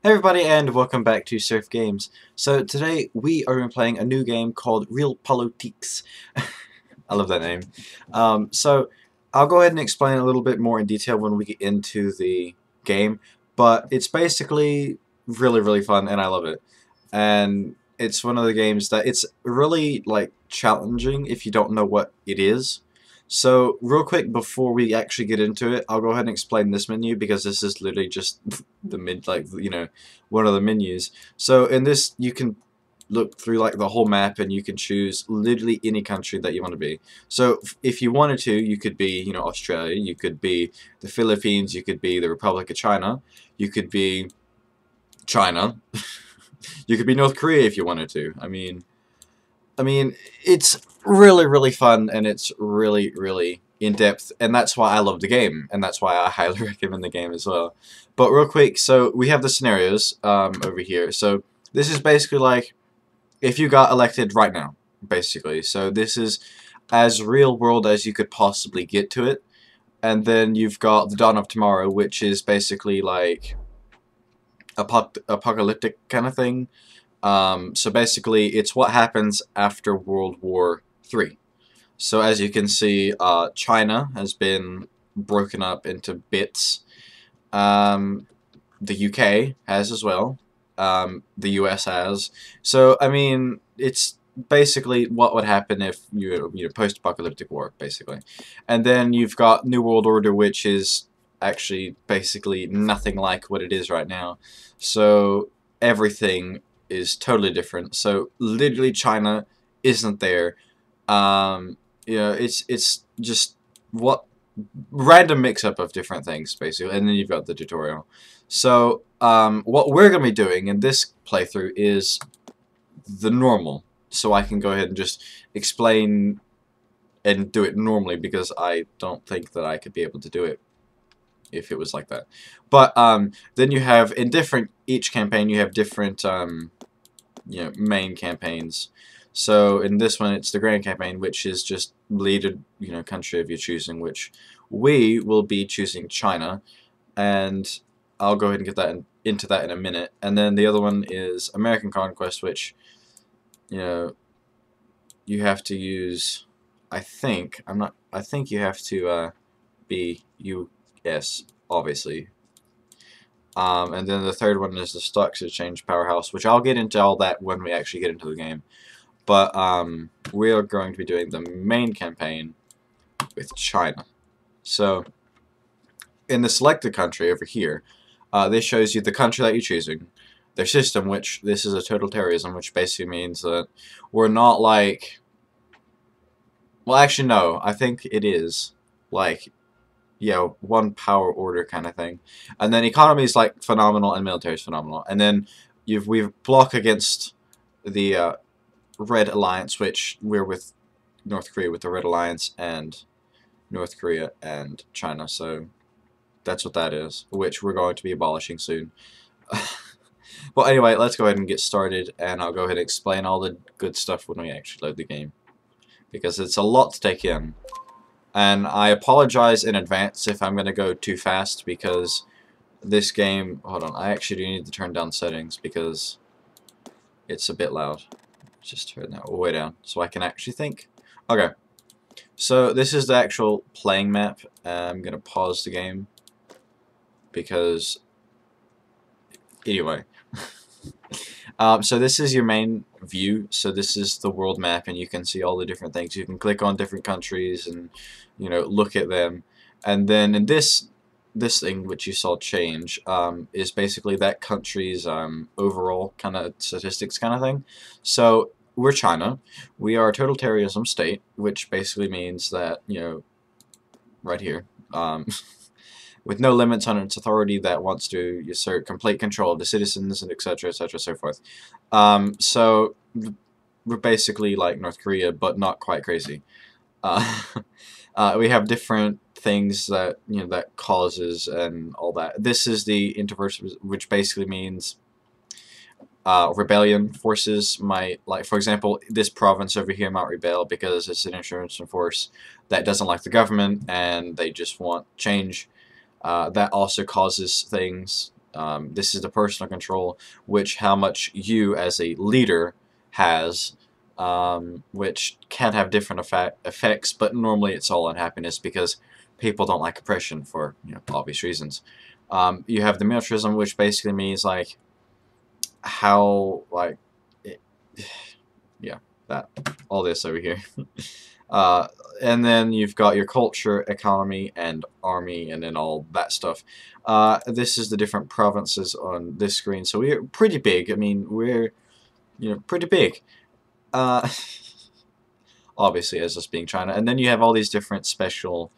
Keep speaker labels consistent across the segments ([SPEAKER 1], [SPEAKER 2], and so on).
[SPEAKER 1] Hey everybody, and welcome back to Surf Games. So today we are playing a new game called Realpolitiks. I love that name. So I'll go ahead and explain a little bit more in detail when we get into the game, but it's basically really fun and I love it. And it's one of the games that it's really like challenging if you don't know what it is. So real quick before we actually get into it, I'll go ahead and explain this menu because this is literally just one of the menus. So in this you can look through like the whole map and you can choose literally any country that you want to be. So if you wanted to, you could be, Australia, you could be the Philippines, you could be the Republic of China, you could be China, you could be North Korea if you wanted to. I mean, it's really fun and it's really in depth, and that's why I love the game, and that's why I highly recommend the game as well. But real quick, so we have the scenarios over here. So this is basically like if you got elected right now, basically. So this is as real world as you could possibly get to it. And then you've got the dawn of tomorrow, which is basically like apocalyptic kind of thing. So basically, it's what happens after World War III. So as you can see, China has been broken up into bits. The UK has as well. The US has. So I mean, it's basically what would happen if post-apocalyptic war, basically. And then you've got New World Order, which is actually basically nothing like what it is right now. So everything is totally different. So literally China isn't there. It's just what random mix-up of different things basically, and then you've got the tutorial. So what we're gonna be doing in this playthrough is the normal. So I can go ahead and just explain and do it normally because I don't think that I could be able to do it if it was like that. But then you have in each campaign you have different main campaigns. So in this one it's the grand campaign, which is just lead a country of your choosing, which we will be choosing China, and I'll go ahead and get that into that in a minute. And then the other one is American Conquest, which you have to use, I think you have to be US, obviously. And then the third one is the Stocks Exchange Powerhouse, which I'll get into all that when we actually get into the game. But we are going to be doing the main campaign with China. So in the selected country over here, this shows you the country that you're choosing, their system, which this is a totalitarianism, which basically means that we're not like, well actually no, I think it is like, one power order kind of thing. And then economy is like phenomenal and military is phenomenal. And then we've block against the Red Alliance, which we're with North Korea with the Red Alliance and North Korea and China. So that's what that is, which we're going to be abolishing soon. Well, anyway, let's go ahead and get started, and I'll go ahead and explain all the good stuff when we actually load the game, because it's a lot to take in. And I apologize in advance if I'm going to go too fast, because this game... Hold on, I actually do need to turn down settings because it's a bit loud. Just turn that all the way down so I can actually think. Okay, so this is the actual playing map. I'm going to pause the game because... Anyway. So this is your main view. So this is the world map, and you can see all the different things. You can click on different countries and look at them. And then in this thing which you saw change is basically that country's overall kind of statistics kind of thing. So we're China. We are a totalitarianism state, which basically means that right here. With no limits on its authority, that wants to assert complete control of the citizens, and etc., so forth. So we're basically like North Korea, but not quite crazy. We have different things that that causes and all that. This is the interverse, which basically means rebellion forces might, like for example, this province over here might rebel because it's an insurgent force that doesn't like the government and they just want change. That also causes things This is the personal control, which how much you as a leader has, which can have different effects, but normally it's all unhappiness because people don't like oppression for obvious reasons. You have the militarism, which basically means like how like it, yeah, that all this over here. uh, and then you've got your culture, economy, and army, and then all that stuff. This is the different provinces on this screen. So we're pretty big. I mean, we're pretty big. Uh, obviously, as us being China. And then you have all these different special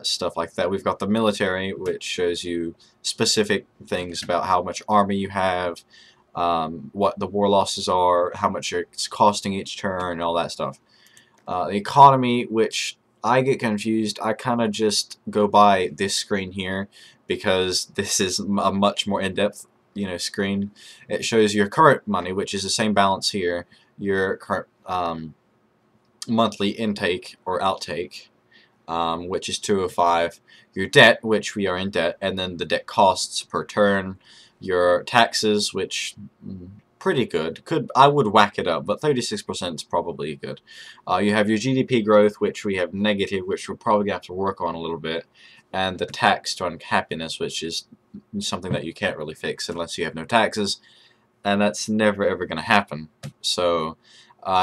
[SPEAKER 1] stuff like that. We've got the military, which shows you specific things about how much army you have, what the war losses are, how much it's costing each turn, and all that stuff. The economy, which I get confused. I kind of just go by this screen here because this is a much more in-depth screen. It shows your current money, which is the same balance here, your current monthly intake or outtake, which is 205, your debt, which we are in debt, and then the debt costs per turn, your taxes, which pretty good. I would whack it up, but 36% is probably good. You have your GDP growth, which we have negative, which we're probably going to have to work on a little bit, and the tax to unhappiness, which is something that you can't really fix unless you have no taxes, and that's never ever going to happen. So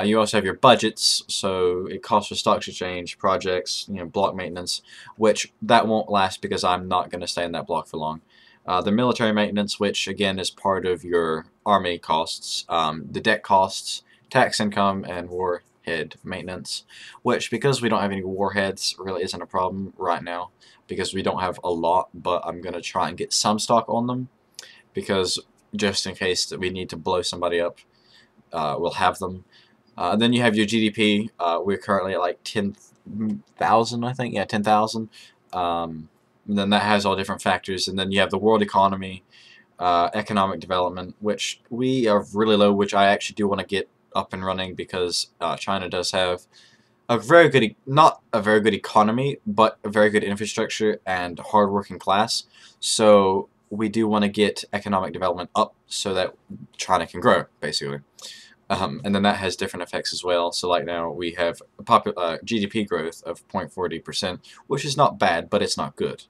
[SPEAKER 1] you also have your budgets, so it costs for stock exchange, projects, block maintenance, which that won't last because I'm not going to stay in that block for long. The military maintenance, which again is part of your army costs, the debt costs, tax income, and warhead maintenance, which because we don't have any warheads really isn't a problem right now because we don't have a lot, but I'm going to try and get some stock on them because just in case that we need to blow somebody up, we'll have them. And then you have your GDP. We're currently at like 10,000, I think. Yeah, 10,000. And then that has all different factors. And then you have the world economy, economic development, which we are really low, which I actually do want to get up and running because China does have a very good, not a very good economy, but a very good infrastructure and hardworking class. So we do want to get economic development up so that China can grow, basically. And then that has different effects as well. So like now we have a GDP growth of 0.40%, which is not bad, but it's not good.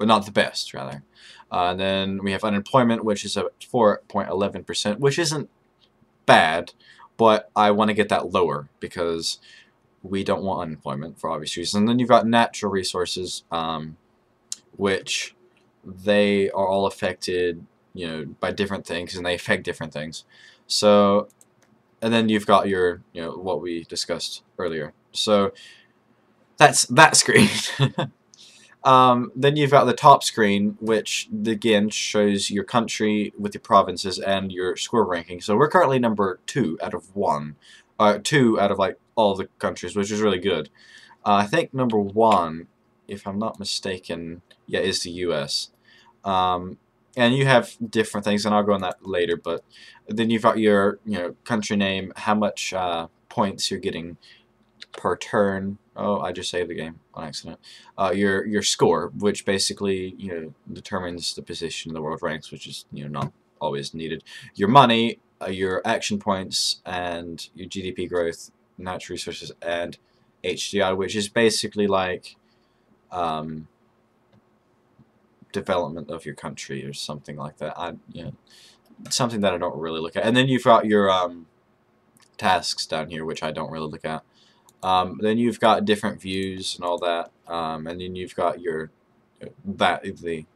[SPEAKER 1] Or not the best, rather. And then we have unemployment, which is at 4.11%, which isn't bad, but I want to get that lower because we don't want unemployment for obvious reasons. And then you've got natural resources, which they are all affected, by different things, and they affect different things. So, and then you've got your, what we discussed earlier. So that's that screen. Then you've got the top screen, which again shows your country with your provinces and your score ranking. So we're currently number 2 out of 1, 2 out of like all the countries, which is really good. I think number 1, if I'm not mistaken, yeah, is the U.S. And you have different things, and I'll go on that later. But then you've got your country name, how much points you're getting per turn. Oh, I just saved the game on accident. Your score, which basically determines the position in the world ranks, which is not always needed. Your money, your action points, and your GDP growth, natural resources, and HDI, which is basically like development of your country or something like that. Something that I don't really look at. And then you've got your tasks down here, which I don't really look at. Then you've got different views and all that, and then you've got your the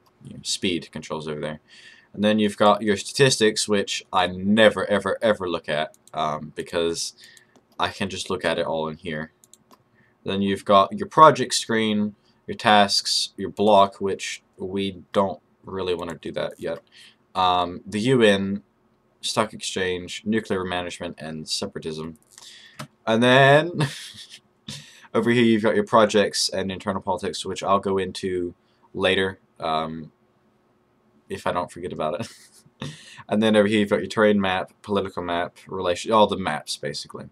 [SPEAKER 1] speed controls over there, and then you've got your statistics, which I never ever ever look at because I can just look at it all in here. Then you've got your project screen, your tasks, your block, which we don't really want to do that yet. The UN, stock exchange, nuclear management, and separatism. And then over here you've got your projects and internal politics, which I'll go into later if I don't forget about it. And then over here you've got your terrain map, political map, all the maps basically.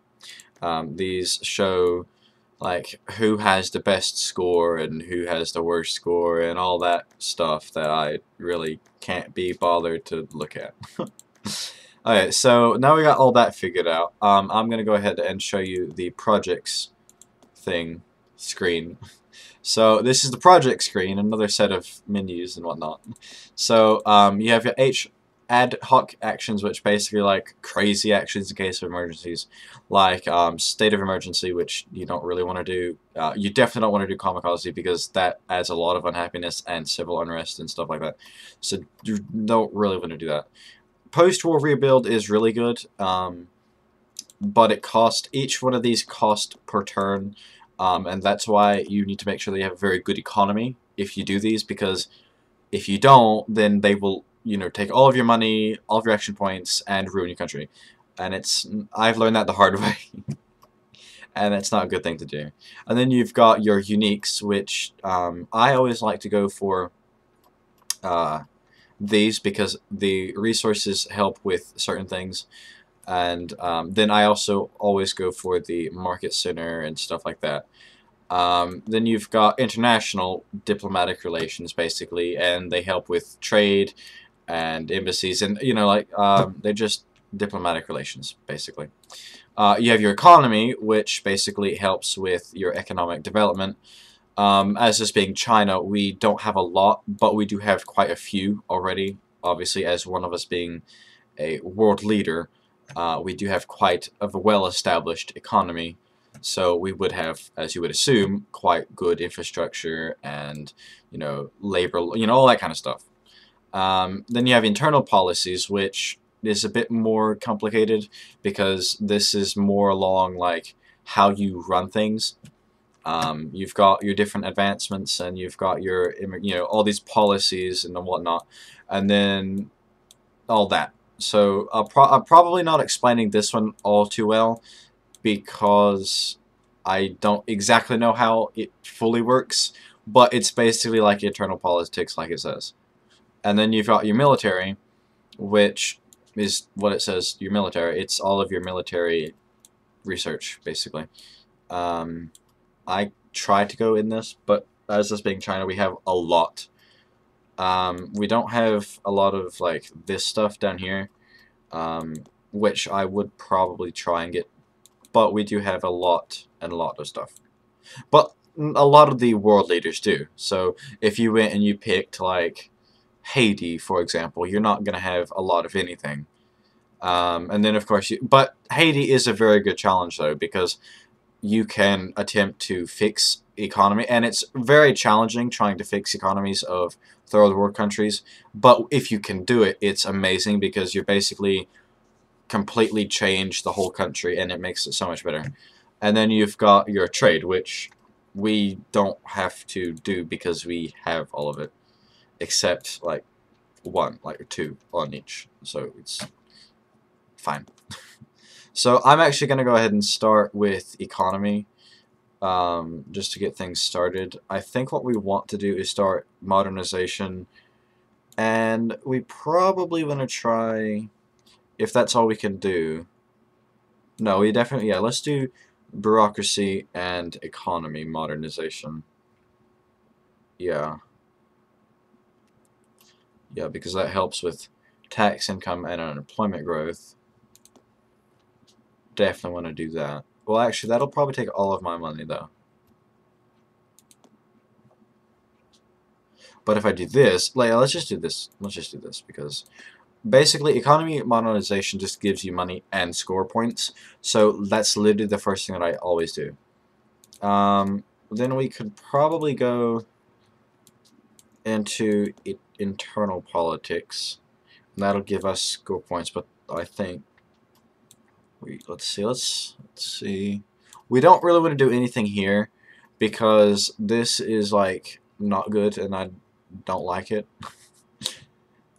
[SPEAKER 1] These show like who has the best score and who has the worst score and all that stuff that I really can't be bothered to look at. Okay, so now we got all that figured out. I'm gonna go ahead and show you the projects screen. So this is the project screen, another set of menus and whatnot. So you have your ad hoc actions, which basically like crazy actions in case of emergencies, like state of emergency, which you don't really want to do. You definitely don't want to do kamikaze because that adds a lot of unhappiness and civil unrest and stuff like that. So you don't really want to do that. Post-war rebuild is really good, but each one of these cost per turn, and that's why you need to make sure that you have a very good economy if you do these, because if you don't, then they will, take all of your money, all of your action points, and ruin your country. And I've learned that the hard way, and it's not a good thing to do. And then you've got your uniques, which I always like to go for these because the resources help with certain things. And then I also always go for the market center and stuff like that. Then you've got international diplomatic relations, basically, and they help with trade and embassies, and they're just diplomatic relations, basically. You have your economy, which basically helps with your economic development. As this being China, we don't have a lot, but we do have quite a few already. Obviously, as one of us being a world leader, we do have quite a well-established economy, so we would have, as you would assume, quite good infrastructure and, labor, all that kind of stuff. Then you have internal policies, which is a bit more complicated because this is more along like how you run things. You've got your different advancements and you've got your, all these policies and whatnot, and then all that. So I'm probably not explaining this one all too well because I don't exactly know how it fully works, but it's basically like internal politics, like it says. And then you've got your military, which is what it says, your military. It's all of your military research, basically. I try to go in this, but as this being China, we have a lot. We don't have a lot of like this stuff down here, which I would probably try and get, but we do have a lot of stuff. But a lot of the world leaders do. So if you went and you picked like Haiti, for example, you're not going to have a lot of anything. And then of course, but Haiti is a very good challenge though, because you can attempt to fix economy, and it's very challenging trying to fix economies of third world countries, but if you can do it, it's amazing because you're basically completely change the whole country and it makes it so much better. And then you've got your trade, which we don't have to do because we have all of it, except like two on each, so it's fine. So I'm actually going to go ahead and start with economy, just to get things started. I think what we want to do is start modernization, and we probably want to try, if that's all we can do. No, we definitely, yeah, let's do bureaucracy and economy modernization. Yeah. Yeah, because that helps with tax income and unemployment growth. Definitely want to do that. Well, actually, that'll probably take all of my money, though. But if I do this, like, let's just do this. Let's just do this, because basically, economy modernization just gives you money and score points. So that's literally the first thing that I always do. Then we could probably go into internal politics. And that'll give us score points, but I think let's see. We don't really want to do anything here because this is like not good and I don't like it.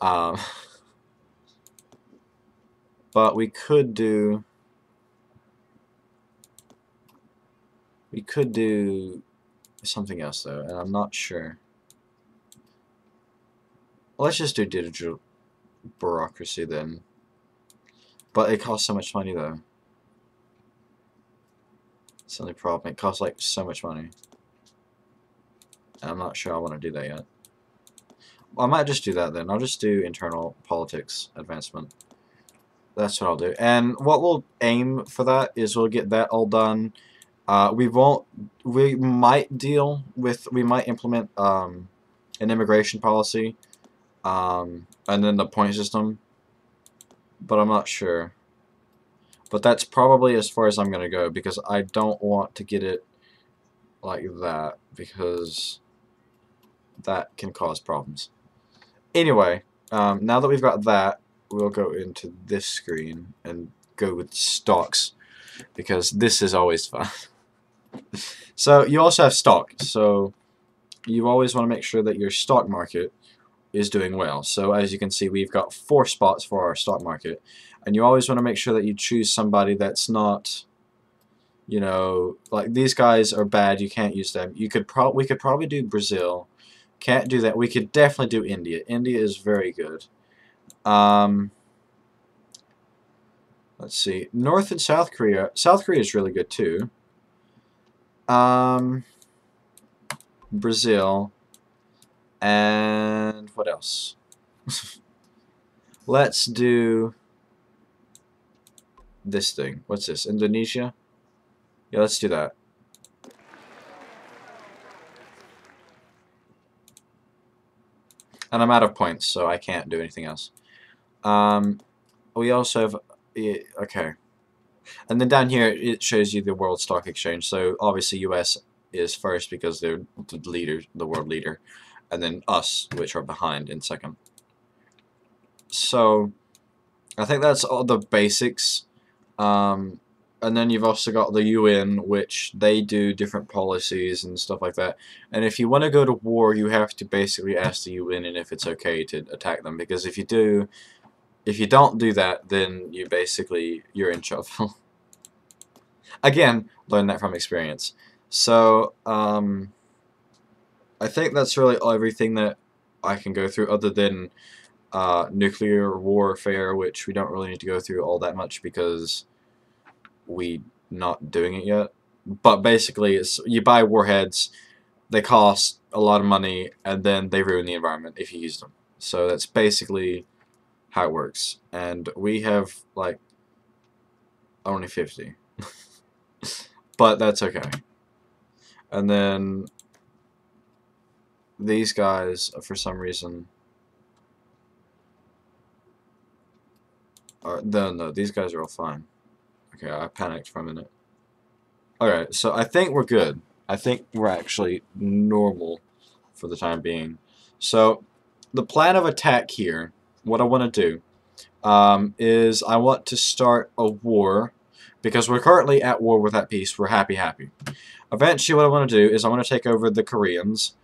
[SPEAKER 1] um, but we could do something else though, and I'm not sure. Let's just do digital bureaucracy then. But it costs so much money though. It's the only problem. It costs like so much money. And I'm not sure I want to do that yet. Well, I might just do that then. I'll just do internal politics advancement. That's what I'll do. And what we'll aim for that is we'll get that all done. We might implement an immigration policy, and then the point system, but I'm not sure. But that's probably as far as I'm gonna go, because I don't want to get it like that, because that can cause problems. Anyway, now that we've got that, we'll go into this screen and go with stocks, because this is always fun. So you also have stock, so you always want to make sure that your stock market is doing well. So as you can see, we've got 4 spots for our stock market, and you always want to make sure that you choose somebody that's not, you know, like these guys are bad, you can't use them. We could probably do Brazil. Can't do that. We could definitely do India. India is very good. Let's see. North and South Korea. South Korea is really good too. Brazil. And what else? Let's do this thing. What's this? Indonesia? Yeah, let's do that. And I'm out of points, so I can't do anything else. We also have... okay. And then down here, it shows you the World Stock Exchange. So obviously US is first because they're the leader, the world leader. And then us, which are behind in second. So I think that's all the basics. And then you've also got the UN, which they do different policies and stuff like that. And if you want to go to war, you have to basically ask the UN and if it's okay to attack them. Because if you don't do that, then you're in trouble. Again, learn that from experience. So, I think that's really everything that I can go through, other than nuclear warfare, which we don't really need to go through all that much because we're not doing it yet. But basically, it's you buy warheads, they cost a lot of money, and then they ruin the environment if you use them. So that's basically how it works. And we have like only 50. But that's okay. And then these guys, for some reason, are no, these guys are all fine. Okay, I panicked for a minute. Alright, so I think we're good. I think we're actually normal for the time being. So, the plan of attack here, what I want to do, is I want to start a war, because we're currently at war with that peace. We're happy. Eventually, what I want to do is I want to take over the Koreans,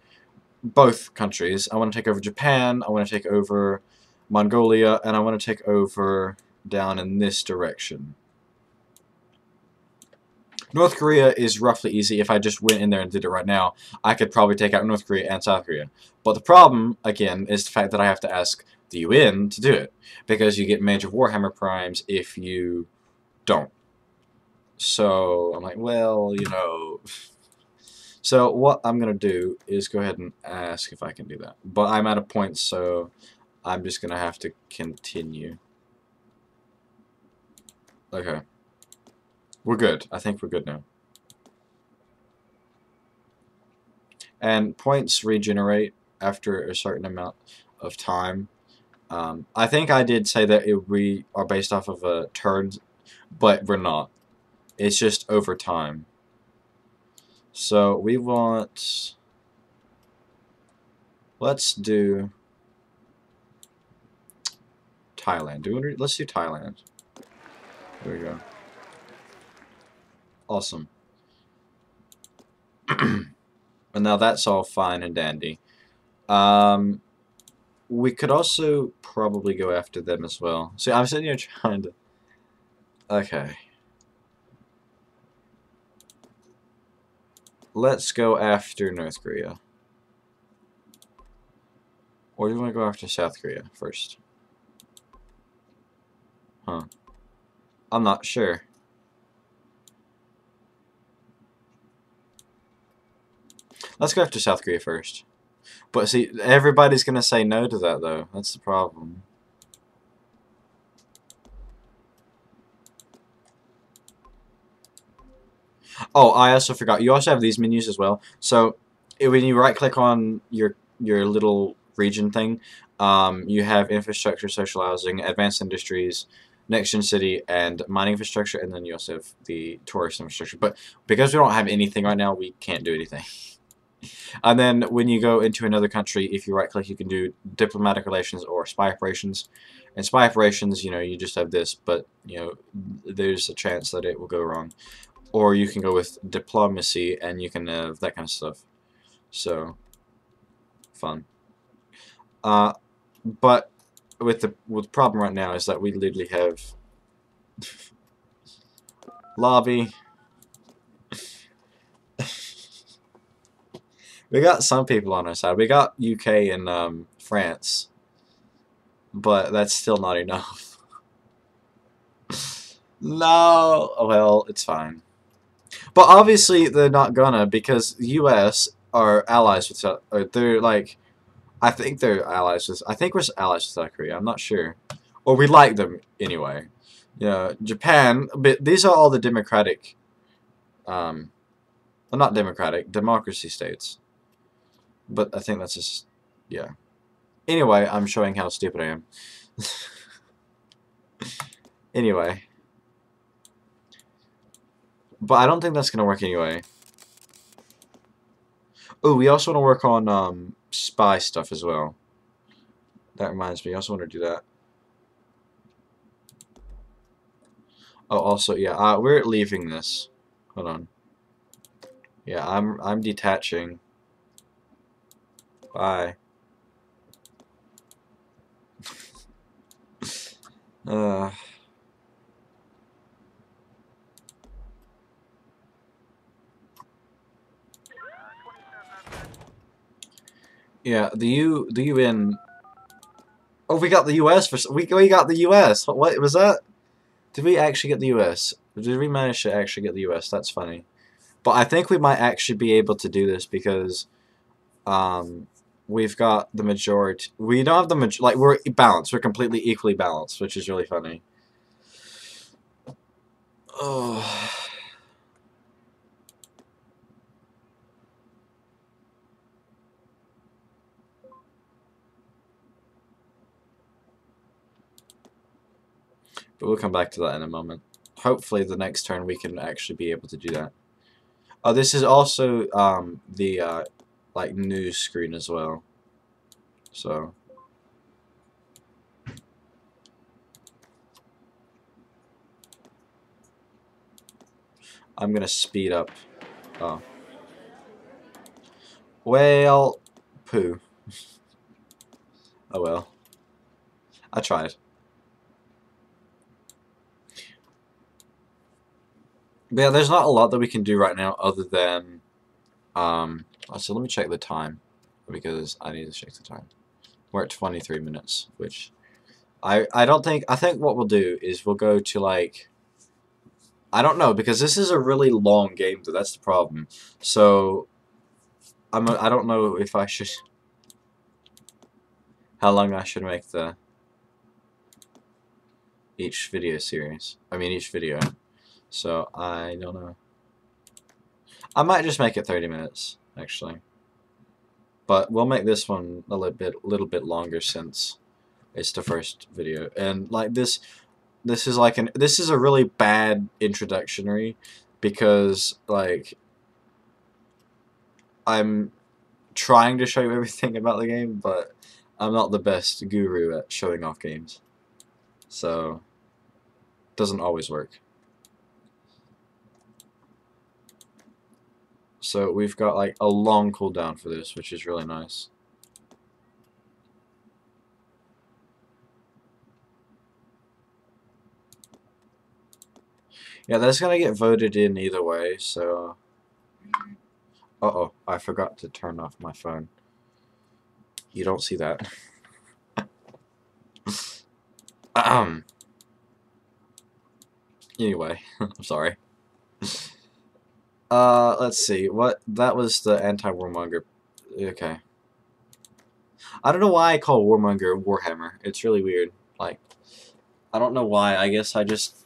[SPEAKER 1] both countries. I want to take over Japan, I want to take over Mongolia, and I want to take over down in this direction. North Korea is roughly easy. If I just went in there and did it right now, I could probably take out North Korea and South Korea. But the problem, again, is the fact that I have to ask the UN to do it, because you get major Warhammer primes if you don't. So I'm like, well, you know. So what I'm going to do is go ahead and ask if I can do that. But I'm out of points, so I'm just going to have to continue. Okay. We're good. I think we're good now. And points regenerate after a certain amount of time. I think I did say that we are based off of a turn, but we're not. It's just over time. So we want... let's do Thailand. Let's do Thailand. There we go. Awesome. And now that's all fine and dandy. We could also probably go after them as well. See, I'm sitting here trying to... okay. Let's go after North Korea. Or do you want to go after South Korea first? Huh. I'm not sure. Let's go after South Korea first. But see, everybody's gonna say no to that though. That's the problem. Oh, I also forgot. You also have these menus as well. So when you right click on your little region thing, you have infrastructure, social housing, advanced industries, next gen city, and mining infrastructure, and then you also have the tourist infrastructure. But because we don't have anything right now, we can't do anything. And then when you go into another country, if you right click, you can do diplomatic relations or spy operations. And spy operations, you know, you just have this, but you know, there's a chance that it will go wrong. Or you can go with diplomacy, and you can have that kind of stuff. So, fun. But with the problem right now is that we literally have lobby. We got some people on our side. We got UK and France, but that's still not enough. No, well, it's fine. But obviously they're not gonna, because the U.S. are allies with South. Or they're like, I think they're allies with. I think we're allies with South Korea. I'm not sure, or we like them anyway. Yeah, Japan. But these are all the democratic, well, not democratic, democracy states. But I think that's just, yeah. Anyway, I'm showing how stupid I am. Anyway. But I don't think that's gonna work anyway. Oh, we also want to work on spy stuff as well. That reminds me, I also want to do that. Oh, also, yeah, we're leaving this. Hold on. Yeah, I'm detaching. Bye. uh. Yeah, the UN. Oh, we got the US for we got the US. What was that? Did we actually get the US? Did we manage to actually get the US? That's funny. But I think we might actually be able to do this because we've got the majority. We don't have the like we're balanced. We're completely equally balanced, which is really funny. Oh. But we'll come back to that in a moment. Hopefully the next turn we can actually be able to do that. This is also the like news screen as well. So I'm gonna speed up. Oh. Well, poo. Oh well. I tried. But yeah, there's not a lot that we can do right now other than so let me check the time because I need to check the time. We're at 23 minutes, which I don't think I think what we'll do is we'll go to like I don't know because this is a really long game though, that's the problem. So I don't know if I should how long I should make the each video series. I mean each video. So I don't know. I might just make it 30 minutes actually. But we'll make this one a little bit longer since it's the first video. And like this is like this is a really bad introductory because like I'm trying to show you everything about the game, but I'm not the best guru at showing off games. So it doesn't always work. So we've got like a long cooldown for this, which is really nice. Yeah, that's gonna get voted in either way, so uh-oh, I forgot to turn off my phone. You don't see that. Anyway, I'm sorry. Let's see. What? That was the anti-warmonger. Okay. I don't know why I call warmonger Warhammer. It's really weird. Like, I don't know why. I guess I'm just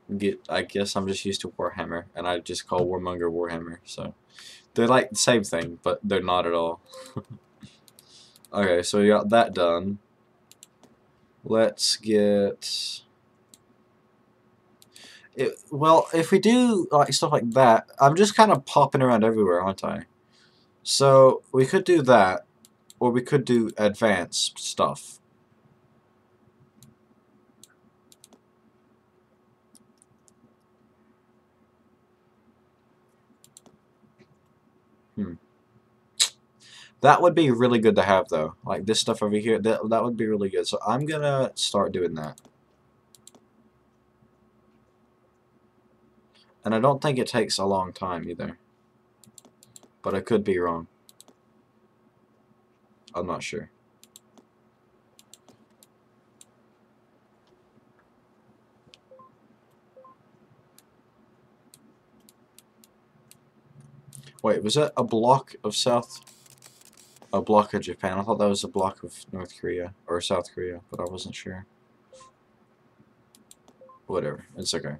[SPEAKER 1] used to Warhammer, and I just call warmonger Warhammer. So they're like the same thing, but they're not at all. Okay, so we got that done. Let's get. Well, if we do like stuff like that, I'm just kind of popping around everywhere, aren't I? So we could do that, or we could do advanced stuff. Hmm. That would be really good to have, though. Like this stuff over here, that would be really good. So I'm gonna start doing that. And I don't think it takes a long time either. But I could be wrong. I'm not sure. Wait, was that a block of South? A block of Japan? I thought that was a block of North Korea or South Korea, but I wasn't sure. Whatever, it's okay.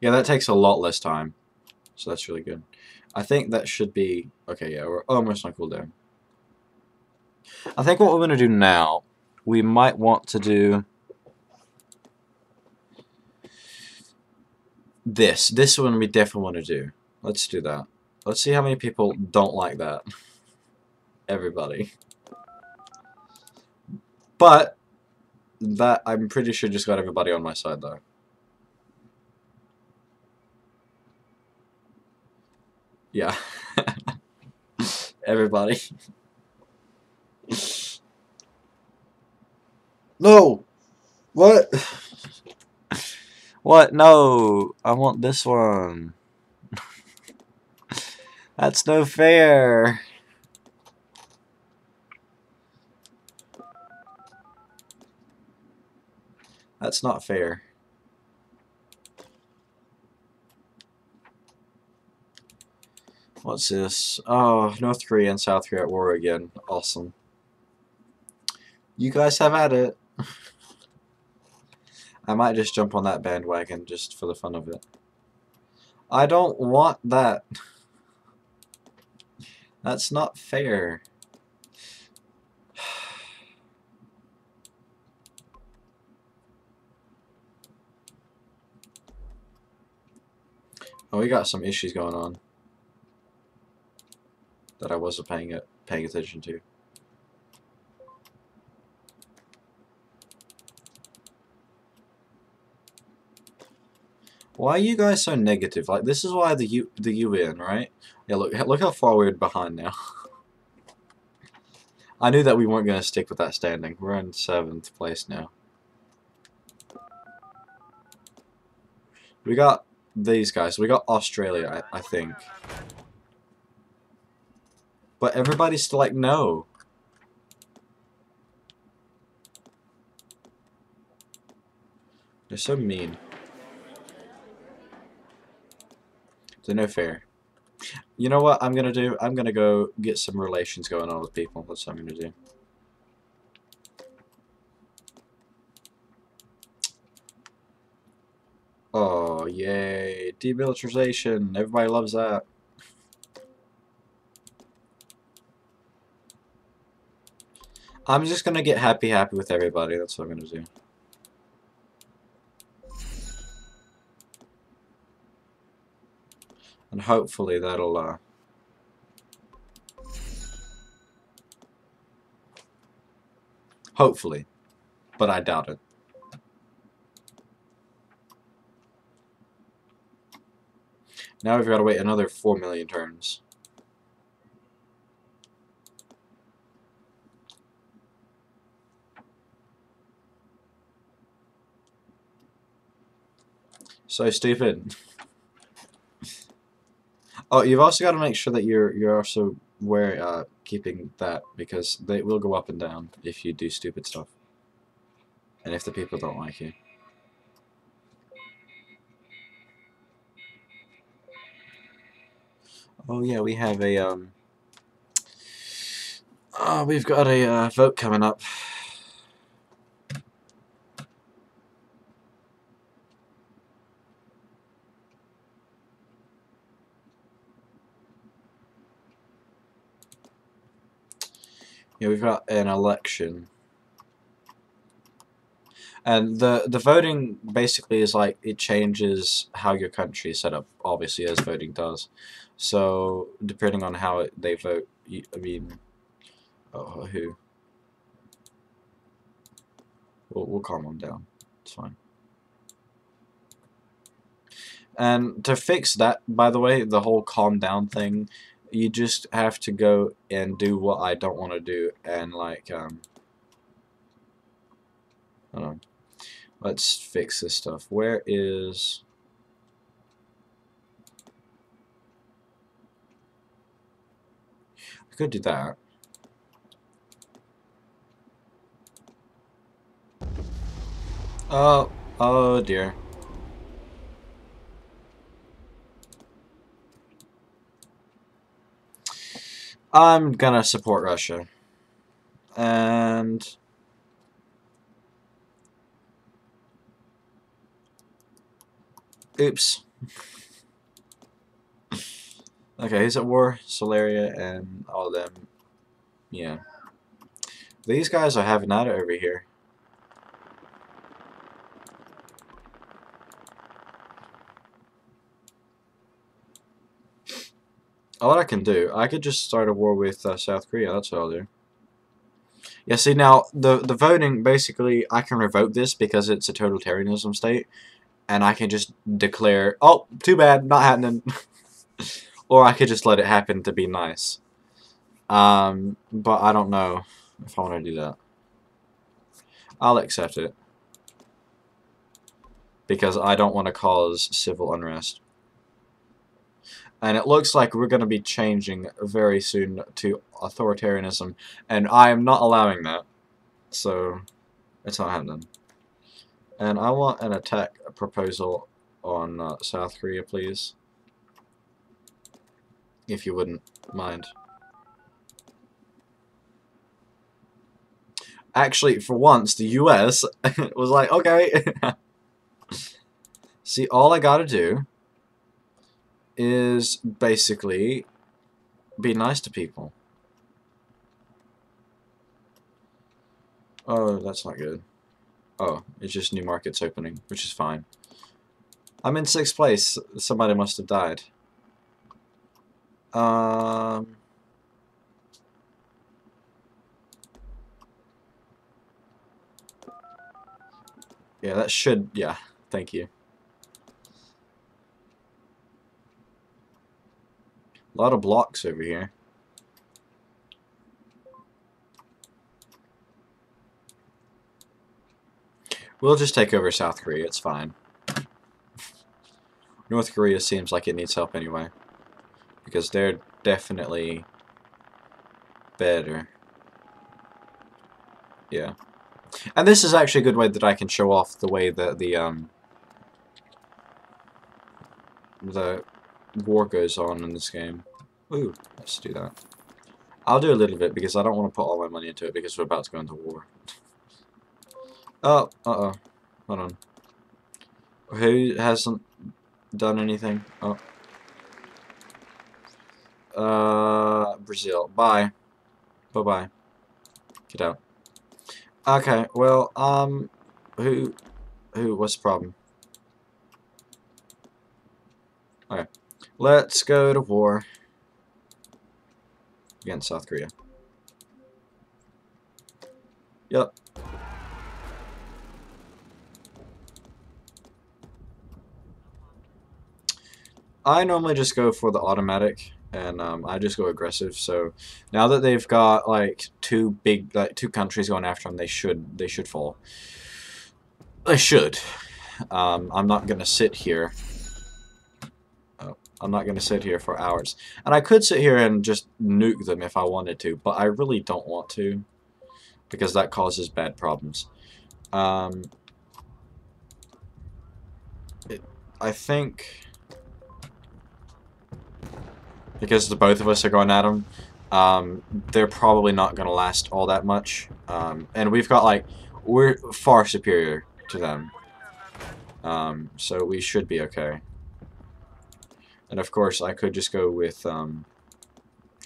[SPEAKER 1] Yeah, that takes a lot less time, so that's really good. I think that should be okay. Yeah, we're almost on cooldown. I think what we're gonna do now, we might want to do this. This one we definitely want to do. Let's do that. Let's see how many people don't like that. Everybody. But that I'm pretty sure just got everybody on my side though. Yeah. Everybody. No! What? What? No! I want this one. That's no fair. That's not fair. What's this? Oh, North Korea and South Korea at war again. Awesome. You guys have at it. I might just jump on that bandwagon just for the fun of it. I don't want that. That's not fair. Oh, we got some issues going on that I wasn't paying attention to. Why are you guys so negative? Like, this is why the UN, right? Yeah, look how far we're behind now. I knew that we weren't going to stick with that standing. We're in 7th place now. We got these guys. We got Australia, I think. But everybody's still like, no. They're so mean. They're no fair. You know what I'm gonna do? I'm gonna go get some relations going on with people. That's what I'm gonna do. Oh, yay. Demilitarization. Everybody loves that. I'm just gonna get happy with everybody. That's what I'm gonna do. And hopefully that'll, hopefully. But I doubt it. Now we've got to wait another 4 million turns. So stupid. Oh, you've also got to make sure that you're also keeping that, because they will go up and down if you do stupid stuff. And if the people don't like you. Oh yeah, we have a we've got a vote coming up. Yeah, we've got an election. And the voting basically is like it changes how your country is set up, obviously, as voting does. So depending on how they vote, I mean, who? We'll calm them down. It's fine. And to fix that, by the way, the whole calm down thing, you just have to go and do what I don't want to do, and like hold on. Let's fix this stuff. Where is... I could do that. Oh, oh dear. I'm gonna support Russia. And... oops. Okay, who's at war? Solaria and all of them. Yeah. These guys are having at it over here. What I can do, I could just start a war with South Korea. That's what I'll do. Yeah, see now, the voting, basically, I can revoke this because it's a totalitarianism state. And I can just declare, oh, too bad, not happening. Or I could just let it happen to be nice. But I don't know if I want to do that. I'll accept it. Because I don't want to cause civil unrest. And it looks like we're going to be changing very soon to authoritarianism. And I am not allowing that. So, it's not happening. And I want an attack proposal on South Korea, please. If you wouldn't mind. Actually, for once, the US was like, okay. See, all I gotta do is basically be nice to people. Oh, that's not good. Oh, it's just new markets opening, which is fine. I'm in 6th place. Somebody must have died. Yeah, that should... yeah, thank you. A lot of blocks over here. We'll just take over South Korea, it's fine. North Korea seems like it needs help anyway. Because they're definitely better. Yeah. And this is actually a good way that I can show off the way that the war goes on in this game. Ooh, let's do that. I'll do a little bit because I don't want to put all my money into it because we're about to go into war. Oh, uh-oh. Hold on. Who hasn't done anything? Oh. Brazil. Bye. Bye-bye. Get out. Okay, well, what's the problem? Okay. Let's go to war against South Korea. Yep. I normally just go for the automatic, and I just go aggressive. So now that they've got like two countries going after them, they should fall. They should. I'm not gonna sit here. Oh, I'm not gonna sit here for hours, and I could sit here and just nuke them if I wanted to, but I really don't want to because that causes bad problems. I think. because the both of us are going at them. They're probably not going to last all that much. And we've got, like, we're far superior to them. So we should be okay. And of course, I could just go with, hold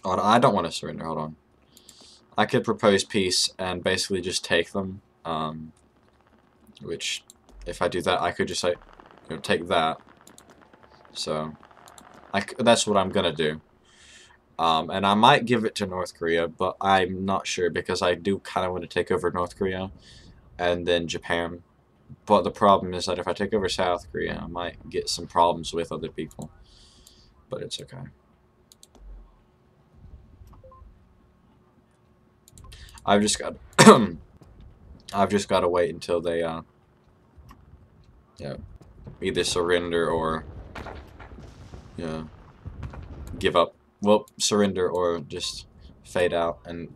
[SPEAKER 1] on, I don't want to surrender, hold on. I could propose peace and basically just take them, which, if I do that, I could just, like, you know, take that. So, that's what I'm gonna do. And I might give it to North Korea, but I'm not sure because I do kind of want to take over North Korea and then Japan. But the problem is that if I take over South Korea, I might get some problems with other people. But it's okay. I've just got I've just got to wait until they yeah, either surrender or give up. Well, surrender or just fade out and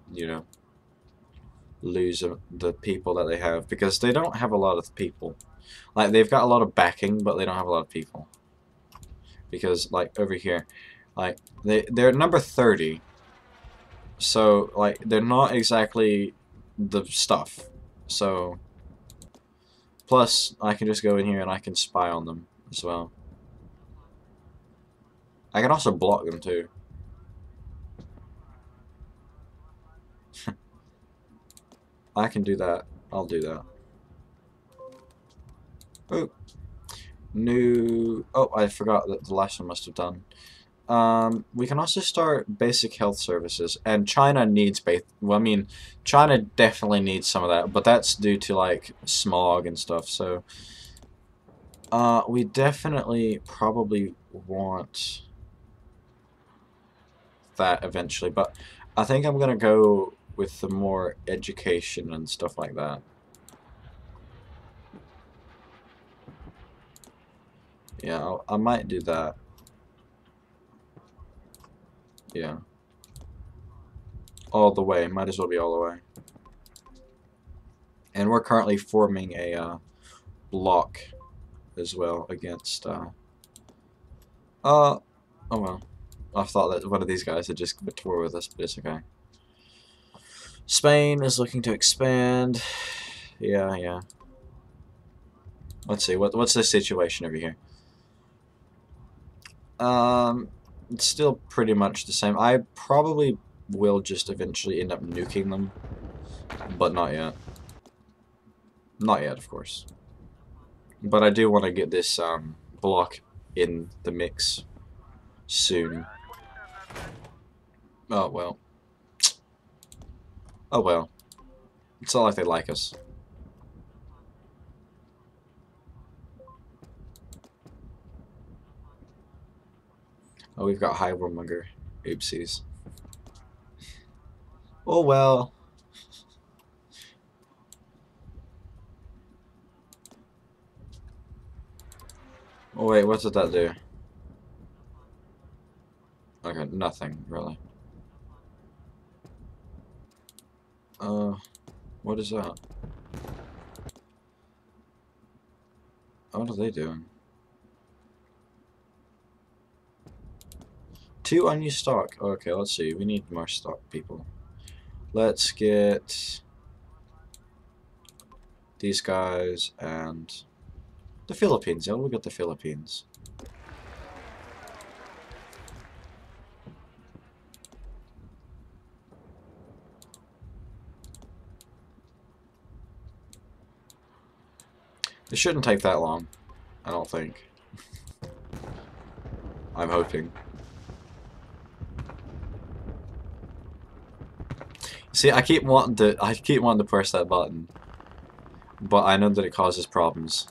[SPEAKER 1] lose the people that they have, because they don't have a lot of people. Like, they've got a lot of backing, but they don't have a lot of people. Because, like, over here, like, they're number 30. So, like, they're not exactly the stuff. So, plus, I can just go in here and I can spy on them as well. I can also block them, too. I can do that. I'll do that. Oh. New... Oh, I forgot that the last one must have done. We can also start basic health services, and China needs well, I mean, China definitely needs some of that, but that's due to, like, smog and stuff, so, we definitely probably want that eventually, but I think I'm gonna go with the more education and stuff like that. Yeah, I might do that. Yeah. All the way. Might as well be all the way. And we're currently forming a block as well against oh well. I thought that one of these guys had just went to war with us, but it's okay. Spain is looking to expand. Yeah. Let's see, what's the situation over here? It's still pretty much the same. I probably will just eventually end up nuking them, but not yet. Not yet, of course. But I do want to get this block in the mix soon. Oh well. Oh well. It's not like they like us. Oh, we've got high warmonger. Oopsies. Oh well. Oh wait, what did that do? Okay, nothing, really. What is that? What are they doing? 2 unused stock. Okay, let's see. We need more stock, people. Let's get these guys and the Philippines. Yeah, we'll get the Philippines. It shouldn't take that long, I don't think. I'm hoping. See, I keep wanting to press that button, but I know that it causes problems.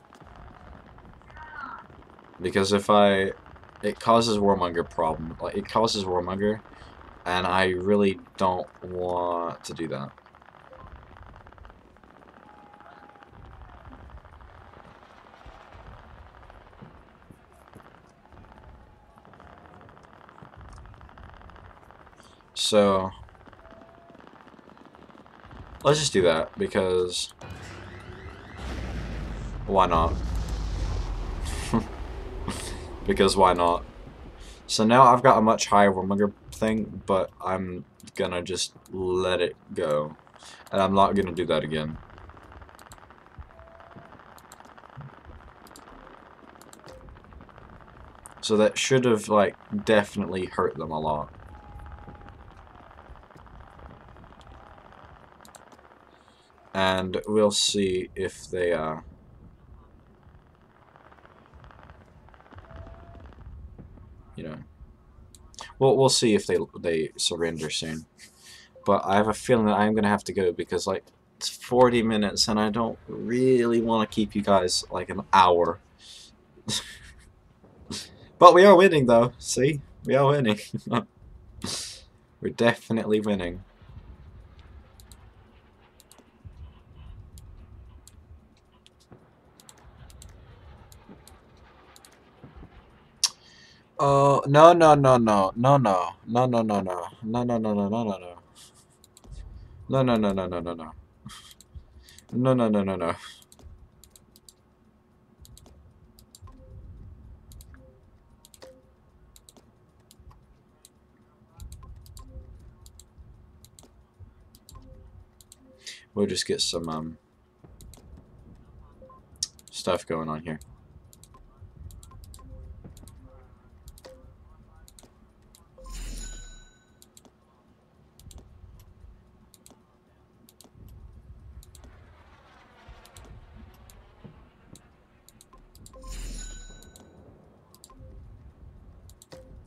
[SPEAKER 1] Because if it causes warmonger problem. Like, it causes warmonger, and I really don't want to do that. So, let's just do that, because why not? Because why not? So now I've got a much higher rummiger thing, but I'm gonna just let it go. And I'm not gonna do that again. So that should have, like, definitely hurt them a lot. And we'll see if they, you know, we'll see if they surrender soon. But I have a feeling that I'm gonna have to go because, like, it's 40 minutes and I don't really want to keep you guys like an hour. But we are winning though. See, we are winning. We're definitely winning. Oh, no, no, no, no, no, no, no, no, no, no, no, no, no, no, no, no, no. No, no, no, no, no, no, no. No, no, no, no, no. We'll just get some stuff going on here.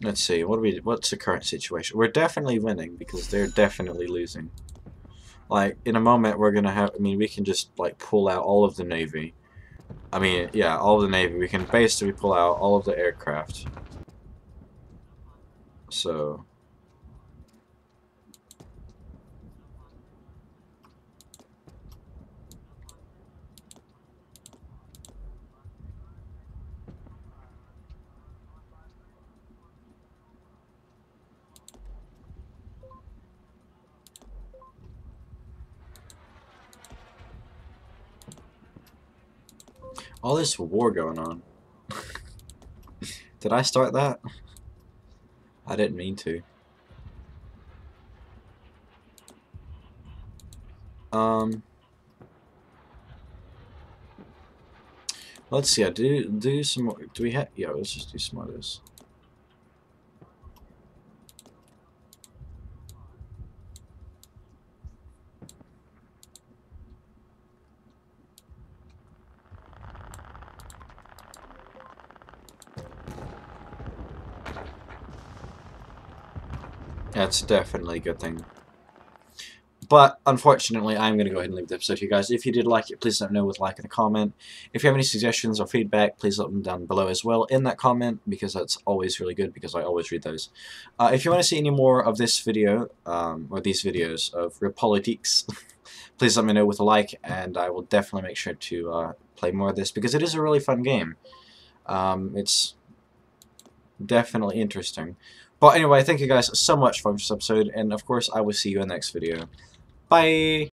[SPEAKER 1] Let's see. What's the current situation? We're definitely winning because they're definitely losing. Like, in a moment we're gonna have, I mean, we can just, like, pull out all of the Navy. I mean, yeah, all of the Navy. We can basically pull out all of the aircraft. So... all this war going on. Did I start that? I didn't mean to. Let's see. I do some more. Do we have? Yeah, let's just do some of this. That's definitely a good thing. But, unfortunately, I'm going to go ahead and leave the episode here, guys. If you did like it, please let me know with a like and a comment. If you have any suggestions or feedback, please let them down below as well in that comment, because that's always really good, because I always read those. If you want to see any more of this video, or these videos of Realpolitiks, please let me know with a like, and I will definitely make sure to play more of this, because it is a really fun game. It's definitely interesting. But anyway, thank you guys so much for this episode, and of course, I will see you in the next video. Bye!